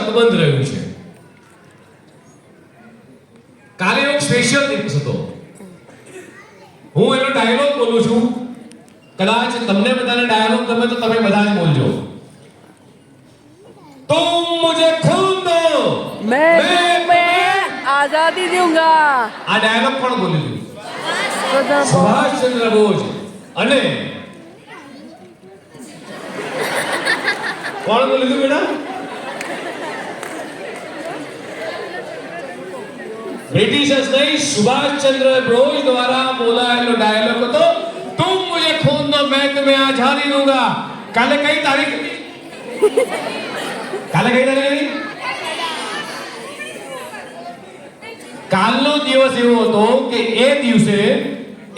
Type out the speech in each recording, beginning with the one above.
અકબંધ રહ્યું છે. કાલે એક સ્પેશિયલ દિવસ હતો. હું એનો ડાયલોગ બોલું છું. કદાચ તમને બધાને ડાયલોગ ગમે તો તમે બધા જ બોલજો. तुम मुझे खून दो, मैं तुम्हें आजादी दूंगा. આ ડાયલોગ કોણ બોલ્યું? સુભાષચંદ્ર બોઝ. અને કોણ બોલ્યું બેટા? બ્રિટિશર્સ નહીં, સુભાષચંદ્ર બોઝ દ્વારા બોલાયેલો ડાયલોગ હતો. तुम मुझे खून दो, मैं तुम्हें आजादी दूंगा. કાલે કઈ તારીખ હતી? કાલે કઈ તારીખ હતી? કાલનો દિવસ એવો હતો કે એ દિવસે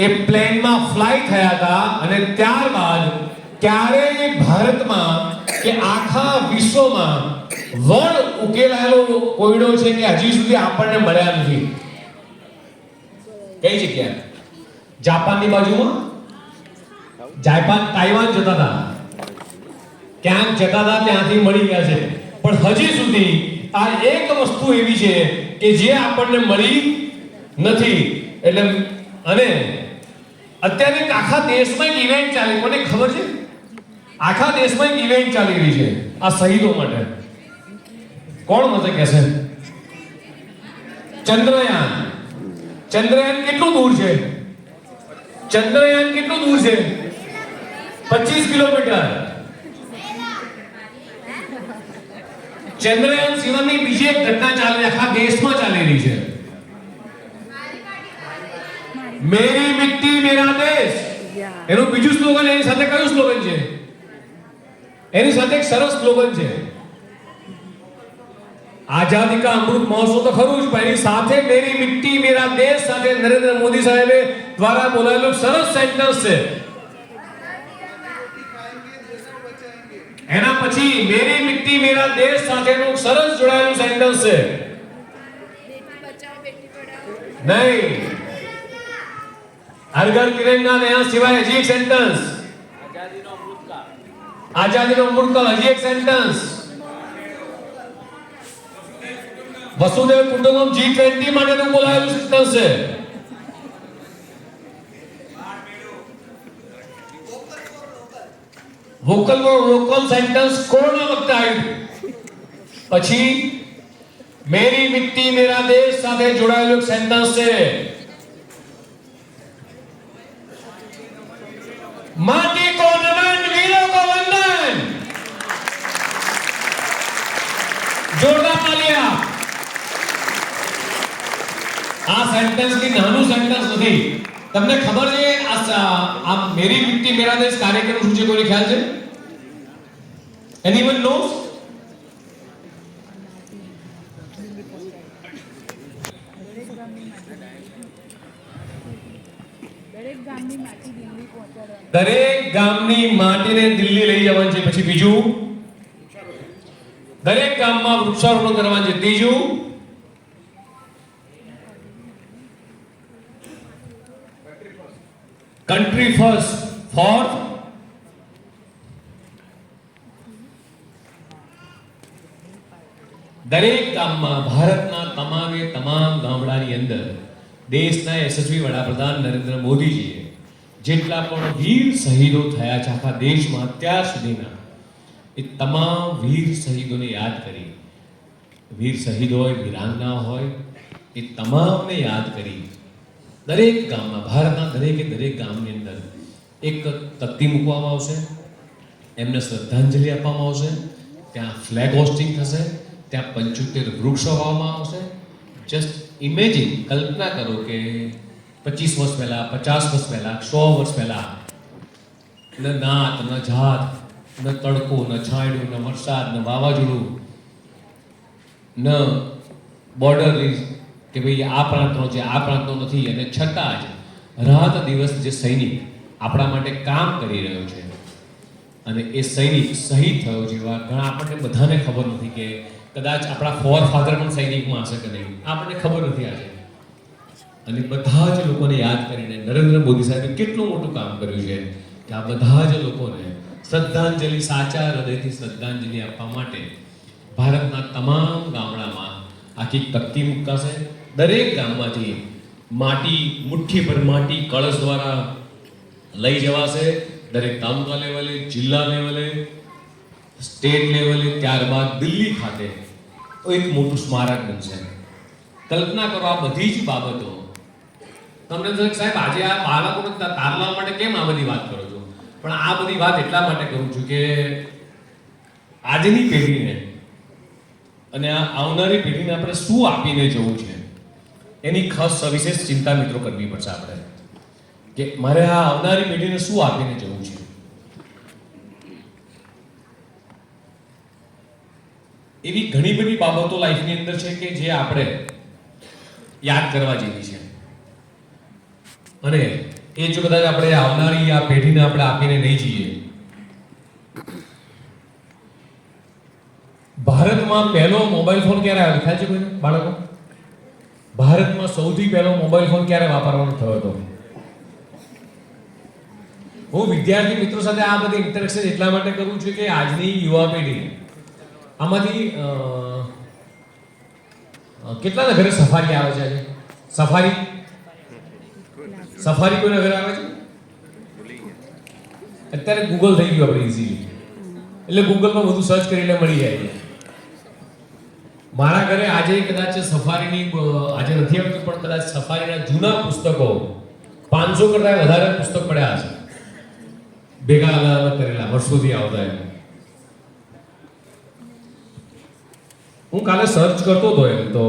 એ પ્લેનમાં ફ્લાય થયા હતા અને ત્યારબાદ ક્યારેય ભારતમાં કે આખા વિશ્વમાં વણ ઉકેલાયેલો કોયડો છે કે હજી સુધી આપણને મળ્યા નથી. કઈ જગ્યાએ? જાપાનની બાજુમાં. તાઇવાન જતા હતા, ક્યાંક જતા હતા, ત્યાંથી મળી ગયા છે. પણ હજી સુધી આ એક વસ્તુ એવી છે કે જે આપણને મળી નથી. એટલે અને અત્યારે આખા દેશમાં એક ઇવેન્ટ ચાલી, મને ખબર છે આખા દેશમાં એક ઇવેન્ટ ચાલી રહી છે આ શહીદો માટે. કોણ મને કહેશે? ચંદ્રયાન. ચંદ્રયાન કેટલું દૂર છે? ચંદ્રયાન કેટલું દૂર છે? 25 કિલોમીટર. ચંદ્રયાન સિવાયની બીજી એક ઘટના ચાલી આખા દેશમાં ચાલી રહી છે. મેરી મિટ્ટી મેરા દેશ. એનું બીજું સ્લોગન એની સાથે કયું સ્લોગન છે? એની સાથે એક સરસ સ્લોગન છે. આઝાદી કા અમૃત મહોત્સવ તો ખરું જ, પણ એની સાથે મેરી મિટ્ટી મેરા દેશ સાથે નરેન્દ્ર મોદી સાહેબે દ્વારા બોલાયેલું સરસ સેન્ટેન્સ છે. એના પછી મેરી મિટ્ટી મેરા દેશ સાથેનું સરસ જોડાયેલું સેન્ટેન્સ છે. નહીં, હર ઘર તિરંગા ને એના સિવાય હજી એક સેન્ટેન્સ. આઝાદીનો અમૃતકાળ હજી એક સેન્ટેન્સ. વસુદેવ કુટુંબકમ G20 માટેનું બોલાયેલું સેન્ટેન્સ છે. Vocal for local sentence corona વખતે આવ્યું. પછી મેરી મિટ્ટી મેરા દેશ સાથે જોડાયેલું એક સેન્ટેન્સ છે. માટી કો નમન, વીરો કો વંદન. જોરદાર તાલિયા. આ સેન્ટેન્સ કે નાનું સેન્ટેન્સ નથી. તમને ખબર છે આ મેરી મિટ્ટી મેરા દેશ કાર્યક્રમ શું છે? કોઈને ખ્યાલ છે? Anyone knows? દરેક ગામની માટીને દિલ્હી લઈ જવાની છે. પછી બીજું, દરેક ગામમાં વૃક્ષારોપણ કરવાનું છે. ત્રીજું, country first. Fourth, દરેક ગામમાં ભારતના તમામ ગામડાની અંદર દેશના યશસ્વી વડાપ્રધાન નરેન્દ્ર મોદીજીએ જેટલા પણ વીર શહીદો થયા છે આખા દેશમાં અત્યાર સુધીના, એ તમામ વીર શહીદોને યાદ કરી, વીર શહીદ હોય, વીરાંગના હોય, એ તમામને યાદ કરી દરેક ગામમાં, ભારતના દરેક ગામની અંદર એક તકતી મૂકવામાં આવશે, એમને શ્રદ્ધાંજલિ આપવામાં આવશે, ત્યાં ફ્લેગ હોસ્ટિંગ થશે, ત્યાં 75 વૃક્ષો વાવવામાં આવશે. જસ્ટ ઇમેજિન, કલ્પના કરો કે 25 વર્ષ પહેલા, 50 વર્ષ પહેલા, 100 વર્ષ પહેલા ન નાત, ન જાત, ન તડકો, ન છાંયડું, ન વરસાદ, ન વાવાઝોડું, ન બોર્ડર કે ભાઈ આ પ્રાંતનો છે, આ પ્રાંતનો નથી, અને છતાં જ રાત દિવસ જે સૈનિક આપણા માટે કામ કરી રહ્યો છે અને એ સૈનિક શહીદ થયો જેવા ઘણા આપણને બધાને ખબર નથી કે કદાચ આપણા ફોરફાધર પણ સૈનિકમાં હશે કે નહીં, આપણને ખબર નથી આજે. અને બધા જ લોકોને યાદ કરીને નરેન્દ્ર મોદી સાહેબે કેટલું મોટું કામ કર્યું છે કે આ બધા જ લોકોને શ્રદ્ધાંજલિ, સાચા હૃદયથી શ્રદ્ધાંજલિ આપવા માટે ભારતના તમામ ગામડામાં આખી તકતી મુકાશે. દરેક ગામમાંથી માટી, મુઠ્ઠીભર માટી કળશ દ્વારા લઈ જવાશે. દરેક તાલુકા લેવલે, જિલ્લા લેવલે, સ્ટેટ લેવલે, ત્યારબાદ દિલ્હી ખાતે એક મોટું સ્મારક બનશે. કલ્પના કરો આ બધી જ બાબતો. તમને તો સાહેબ આજે આ બાળકોને તારલા માટે કેમ આ બધી વાત કરો છો? પણ આ બધી વાત એટલા માટે કરું છું કે આજની પેઢીને અને આ આવનારી પેઢીને આપણે શું આપીને જવું છે એની ખાસ સવિશેષ ચિંતા મિત્રો કરવી પડશે આપણે, કે મારે આ આવનારી પેઢીને શું આપીને જવું છે. એવી ઘણી બધી બાબતો લાઈફની અંદર છે કે જે આપણે યાદ કરવા જેવી છે, અને એ જો કદાચ આપણે આવનારી આ પેઢીને આપણે આપીને નહીં જઈએ. ભારતમાં પહેલો મોબાઈલ ફોન ક્યારે આવ્યો ખ્યાલ છે કોઈને બાળકો? ભારતમાં સૌથી પહેલો મોબાઈલ ફોન ક્યારે વાપરવાનો થયો હતો? હું વિદ્યાર્થી મિત્રો સાથે આ બધી ઇન્ટરેક્શન એટલા માટે કરું છું કે આજની યુવા પેઢી આમાંથી કેટલાના ઘરે સફારી આવે છે આજે? સફારી કોઈના ઘરે આવે છે? અત્યારે ગૂગલ થઈ ગયું આપણે ઇઝીલી, એટલે ગૂગલમાં બધું સર્ચ કરીને મળી જાય છે. મારા ઘરે આજે કદાચ સફારીની આજે નથી આવતું, પણ કદાચ સફારીના જૂના પુસ્તકો 500 કરતા વધારે પુસ્તક પડ્યા છે, ભેગા અલગ અલગ કરેલા વર્ષોથી આવતા. એમ હું કાલે સર્ચ કરતો હતો એમ તો